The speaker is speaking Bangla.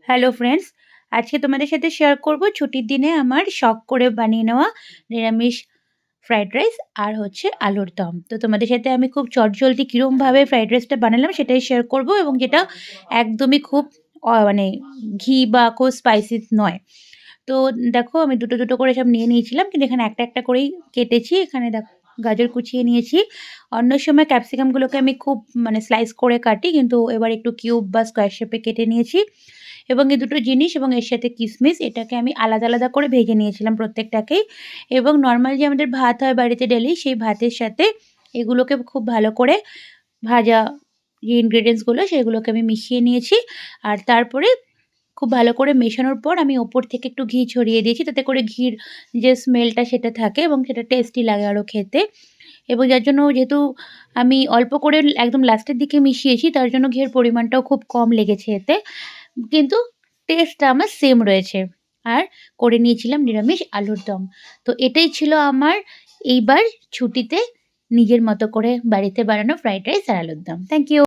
হ্যালো ফ্রেন্ডস, আজকে তোমাদের সাথে শেয়ার করব ছুটির দিনে আমার শখ করে বানিয়ে নেওয়া নিরামিষ ফ্রাইড রাইস আর হচ্ছে আলুর দম। তো তোমাদের সাথে আমি খুব চটজলদি কীরকমভাবে ফ্রাইড রাইসটা বানালাম সেটাই শেয়ার করব, এবং যেটা একদমই খুব মানে ঘি বা খুব স্পাইসি নয়। তো দেখো, আমি দুটো দুটো করে সব নিয়ে নিয়েছিলাম, কিন্তু এখানে একটা একটা করেই কেটেছি। এখানে দেখো, গাজর কুচিয়ে নিয়েছি। অন্য সময় ক্যাপসিকামগুলোকে আমি খুব স্লাইস করে কাটি, কিন্তু এবার একটু কিউব বা স্কোয়ার শেপে কেটে নিয়েছি। এবং এই দুটো জিনিস এবং এর সাথে কিশমিশ, এটাকে আমি আলাদা আলাদা করে ভেজে নিয়েছিলাম প্রত্যেকটাকেই। এবং নর্মাল যে আমাদের ভাত হয় বাড়িতে ডেলি, সেই ভাতের সাথে এগুলোকে খুব ভালো করে ভাজা যে ইনগ্রেডিয়েন্টসগুলো সেগুলোকে আমি মিশিয়ে নিয়েছি। আর তারপরে খুব ভালো করে মেশানোর পর আমি ওপর থেকে একটু ঘি ছড়িয়ে দিয়েছি, তাতে করে ঘির যে স্মেলটা সেটা থাকে এবং সেটা টেস্টি লাগে আরও খেতে। এবং যার জন্য, যেহেতু আমি অল্প করে একদম লাস্টের দিকে মিশিয়েছি, তার জন্য ঘিয়ের পরিমাণটাও খুব কম লেগেছে এতে। কিন্তু টেস্টটা আমার সেম রয়েছে। আর করে নিয়েছিলাম নিরামিষ আলুর দম। তো এটাই ছিল আমার এইবার ছুটিতে নিজের মতো করে বাড়িতে বানানো ফ্রাইড রাইস আর আলুর দম। Thank you.